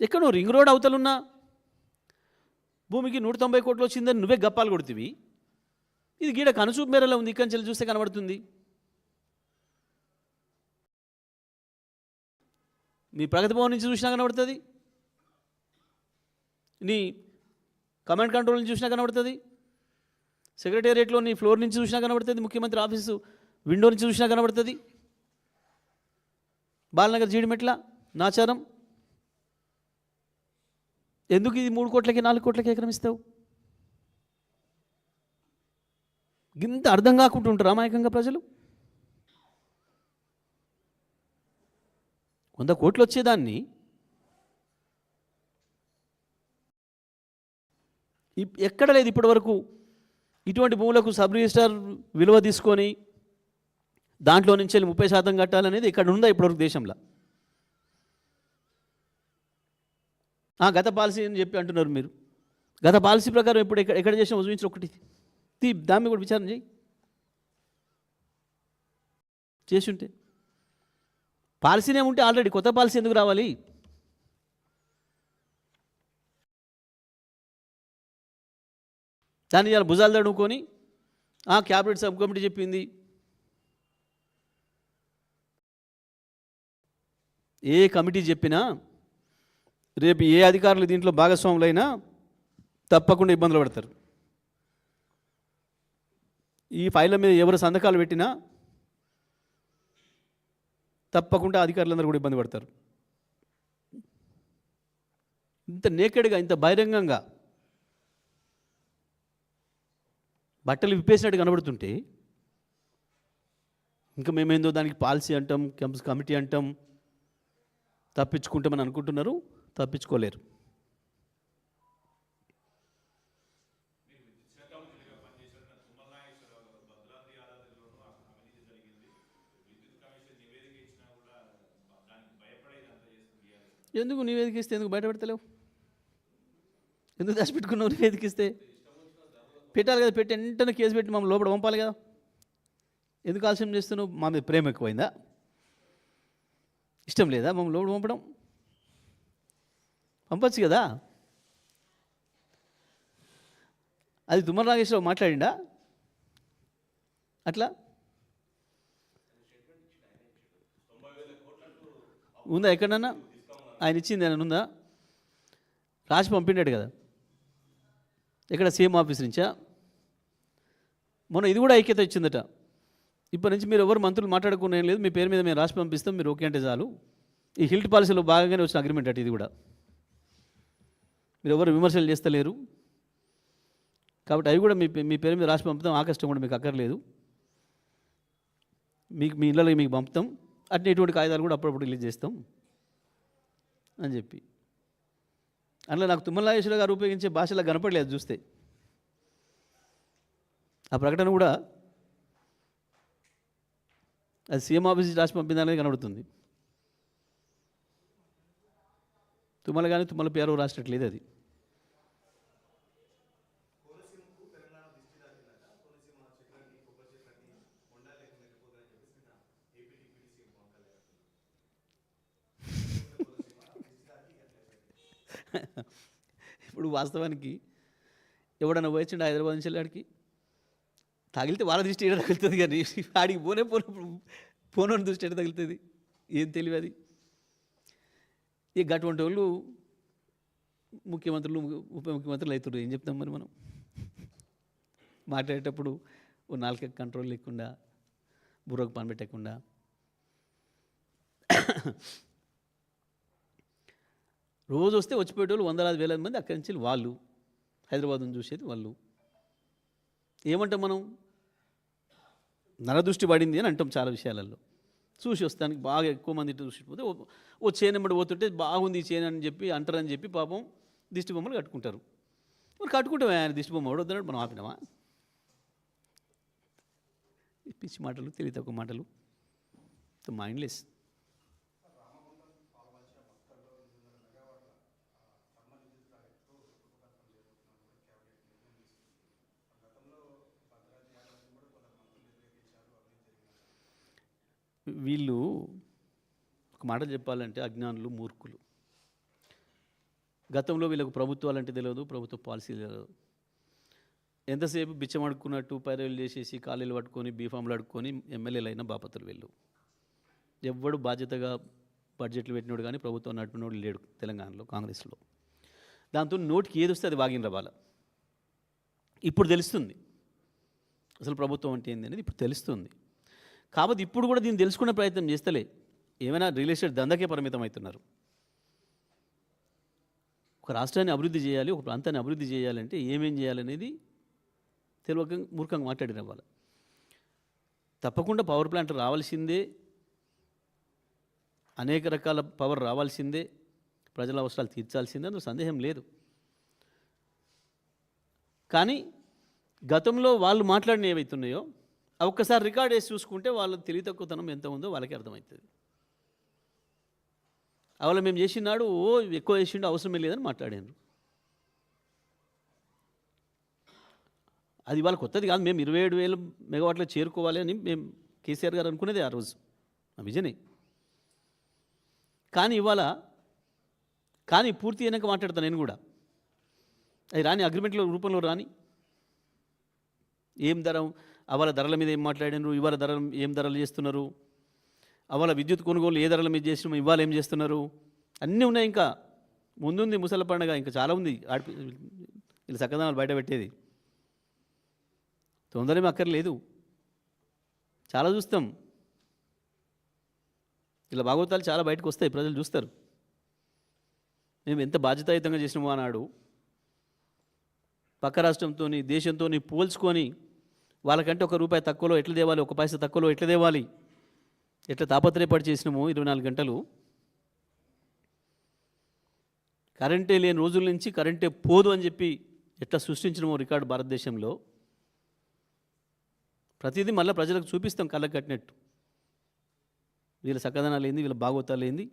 ఎక్కడో ring road అవతలున్నా భూమికి 190 కోట్లు వచ్చిందని నువ్వే గప్పాలు కొడుతీవి. ఇది గీడ కనుచూపు మేరలో ఉంది, ఇక్కడి నుంచి చూస్తే కనబడుతుంది. నీ ప్రగతి భవన్ నుంచి చూసినా కనబడుతుంది, నీ కమాండ్ కంట్రోల్ నుంచి చూసినా కనబడుతుంది, సెక్రటేరియట్లో నీ ఫ్లోర్ నుంచి చూసినా కనబడుతుంది, ముఖ్యమంత్రి ఆఫీసు విండో నుంచి చూసినా కనబడుతుంది. బాలనగర్ జీడిమెట్ల నాచారం ఎందుకు ఇది 3 కోట్లకి 4 కోట్లకి ఎకరం ఇస్తావు? ఇంత అర్థం కాకుంటుంటారు అమాయకంగా ప్రజలు. 100 కోట్లు వచ్చేదాన్ని ఎక్కడ లేదు ఇప్పటి వరకు. ఇటువంటి భూములకు సబ్ రిజిస్ట్రార్ విలువ తీసుకొని దాంట్లో నుంచి 30% కట్టాలనేది ఇక్కడ ఉందా ఇప్పటివరకు దేశంలో? గత పాలసీ అని చెప్పి అంటున్నారు మీరు. గత పాలసీ ప్రకారం ఇప్పుడు ఎక్కడ చేసిన చూపించిన ఒకటి దాన్ని కూడా విచారణ చేసి ఉంటే పాలసీనే ఉంటే ఆల్రెడీ కొత్త పాలసీ ఎందుకు రావాలి? దాన్ని ఇలా భుజాలు తడుముకొని క్యాబినెట్ సబ్ కమిటీ చెప్పింది. ఏ కమిటీ చెప్పినా రేపు ఏ అధికారులు దీంట్లో భాగస్వాములైనా తప్పకుండా ఇబ్బందులు పడతారు. ఈ ఫైళ్ళ మీద ఎవరు సంతకాలు పెట్టినా తప్పకుండా అధికారులందరూ కూడా ఇబ్బంది పడతారు. ఇంత నేకెడ్గా, ఇంత బహిరంగంగా బట్టలు విప్పేసినట్టు కనబడుతుంటే ఇంకా మేమేందో దానికి పాలసీ అంటాం, కమిటీ అంటాం, తప్పించుకుంటామని అనుకుంటున్నారు. తప్పించుకోలేరు. ఎందుకు నివేదిక ఇస్తే ఎందుకు బయటపెడతలేవు? ఎందుకు దాచిపెట్టుకున్నావు? నివేదిక ఇస్తే పెట్టాలి కదా, పెట్టి వెంటనే కేసు పెట్టి మమ్మల్ని లోపల పంపాలి కదా. ఎందుకు ఆలస్యం చేస్తున్నావు? మా మీద ప్రేమ ఎక్కువైందా? ఇష్టం లేదా మమ్మల్ని లోపల పంపడం? పంపచ్చు కదా. అది తుమ్మల నాగేశ్వరరావు మాట్లాడిండా అట్లా? ఉందా ఎక్కడన్నా? ఆయన ఇచ్చింది ఆయన ఉందా? రాసి పంపిండాడు కదా. ఎక్కడ? సీఎం ఆఫీస్ నుంచా? మొన్న ఇది కూడా ఐక్యత ఇచ్చిందట. ఇప్పటి నుంచి మీరు ఎవరు మంత్రులు మాట్లాడుకునే లేదు, మీ పేరు మీద మేము రాసి పంపిస్తాం, మీరు ఓకే అంటే చాలు. ఈ హిల్ట్ పాలసీలో భాగంగానే వచ్చిన అగ్రిమెంట్ అటు. ఇది కూడా మీరు ఎవరు విమర్శలు చేస్తలేరు కాబట్టి అవి కూడా మీ పేరు మీద రాసి పంపుతాం. ఆ కష్టం కూడా మీకు అక్కర్లేదు, మీ ఇళ్ళకి మీకు పంపుతాం. అట్నే ఇటువంటి కాగితాలు కూడా అప్పుడప్పుడు రిలీజ్ చేస్తాం అని చెప్పి. అందులో నాకు తుమ్మల నాగేశ్వరరావు గారు ఉపయోగించే భాషలో కనపడలేదు చూస్తే. ఆ ప్రకటన కూడా అది సీఎం ఆఫీస్ రాసి పంపిందనేది కనబడుతుంది. తుమ్మల కానీ తుమ్మల పేరు రాసినట్లేదు అది. ఇప్పుడు వాస్తవానికి ఎవడన్నా పోయించండి హైదరాబాద్ నుంచి వెళ్ళాడికి తగిలితే వాళ్ళ దృష్టి ఎక్కడ తగులుతుంది, కానీ ఆడికి పోనోని దృష్టి ఎక్కడ తగులుతుంది? ఏం తెలివి అది? ఇక అటువంటి వాళ్ళు ముఖ్యమంత్రులు ఉప ముఖ్యమంత్రులు అవుతారు. ఏం చెప్తాం మరి మనం? మాట్లాడేటప్పుడు ఓ నాలుక కంట్రోల్ లేకుండా, బుర్రకు పని పెట్టకుండా. రోజు వస్తే వచ్చిపోయేటోళ్ళు వందలాది వేలాది మంది అక్కడి నుంచి వాళ్ళు హైదరాబాద్ను చూసేది వాళ్ళు. ఏమంటాం మనం? నరదృష్టి పడింది అని అంటాం చాలా విషయాలలో. చూసి వస్తానికి బాగా ఎక్కువ మంది చూసిపోతే ఓ చేనెంబడి పోతుంటే బాగుంది ఈ చేను అని చెప్పి అంటారని చెప్పి పాపం దిష్టి బొమ్మలు కట్టుకుంటారు. మరి కట్టుకుంటామే, ఆయన దిష్టి బొమ్మ వద్దన్నాడు, మనం ఆపినామా? పిచ్చి మాటలు, తెలివి తక్కువ మాటలు, మైండ్లెస్. వీళ్ళు ఒక మాట చెప్పాలంటే అజ్ఞానులు, మూర్ఖులు. గతంలో వీళ్ళకు ప్రభుత్వాలు అంటే తెలియదు, ప్రభుత్వ పాలసీ తెలియదు. ఎంతసేపు బిచ్చం అడుక్కున్నట్టు పైరవీలు చేసేసి కాలేలు పట్టుకొని బీఫామ్లు అడుక్కొని ఎమ్మెల్యేలు అయిన బాపతులు వీళ్ళు. ఎవ్వడు బాధ్యతగా బడ్జెట్లు పెట్టినోడు కానీ ప్రభుత్వం నడిపినోడు లేడు తెలంగాణలో కాంగ్రెస్లో. దాంతో నోటికి ఏది వస్తే అది వాగిన రవాల. ఇప్పుడు తెలుస్తుంది అసలు ప్రభుత్వం అంటే ఏంది అనేది ఇప్పుడు తెలుస్తుంది. కాబట్టి ఇప్పుడు కూడా దీన్ని తెలుసుకునే ప్రయత్నం చేస్తలే, ఏమైనా రియల్ ఎస్టేట్ దందకే పరిమితం అవుతున్నారు. ఒక రాష్ట్రాన్ని అభివృద్ధి చేయాలి, ఒక ప్రాంతాన్ని అభివృద్ధి చేయాలంటే ఏమేం చేయాలనేది తెలియక మూర్ఖంగా మాట్లాడిన వాళ్ళు. తప్పకుండా పవర్ ప్లాంట్ రావాల్సిందే, అనేక రకాల పవర్ రావాల్సిందే, ప్రజల అవసరాలు తీర్చాల్సిందే, అందులో సందేహం లేదు. కానీ గతంలో వాళ్ళు మాట్లాడిన ఏవైతున్నాయో ఒక్కసారి రికార్డ్ వేసి చూసుకుంటే వాళ్ళ తెలివి తక్కువతనం ఎంత ఉందో వాళ్ళకి అర్థమవుతుంది. అవల మేము చేసినాడు ఎక్కువ చేసిండు అవసరమే లేదని మాట్లాడారు. అది వాళ్ళ కొత్తది కాదు. మేము 27,000 మెగావాట్లు చేరుకోవాలి అని మేము కేసీఆర్ గారు అనుకునేది ఆ రోజు, ఆ విజనే. కానీ ఇవాళ పూర్తి అయినాక మాట్లాడతాను నేను కూడా. అది రాని అగ్రిమెంట్ల రూపంలో రాని ఏం ధర, అవాళ ధరల మీద ఏం మాట్లాడినారు, ఇవాళ ధరలు ఏం ధరలు చేస్తున్నారు, అవాళ విద్యుత్ కొనుగోలు ఏ ధరల మీద చేసినాము, ఇవాళ ఏం చేస్తున్నారు, అన్నీ ఉన్నాయి. ఇంకా ముందుంది ముసల పండుగ, ఇంకా చాలా ఉంది. వీళ్ళు చక్కదనాలు బయట పెట్టేది తొందరమే అక్కర్లేదు. చాలా చూస్తాం, ఇలా భాగవతాలు చాలా బయటకు వస్తాయి, ప్రజలు చూస్తారు. మేము ఎంత బాధ్యతాయుతంగా చేసినామో ఆనాడు పక్క రాష్ట్రంతో దేశంతో పోల్చుకొని వాళ్ళకంటే ₹1 తక్కువలో ఎట్లా తేవాలి, 1 పైసా తక్కువలో ఎట్లా తేవాలి, ఎట్లా తాపత్రయపడి చేసినాము. 24 గంటలు కరెంటే లేని రోజుల నుంచి కరెంటే పోదు అని చెప్పి ఎట్లా సృష్టించినామో రికార్డు భారతదేశంలో. ప్రతిదీ మళ్ళీ ప్రజలకు చూపిస్తాం కళ్ళకు కట్టినట్టు. వీళ్ళ చక్కదనాలు ఏంది, వీళ్ళ భాగవతాలు ఏంది,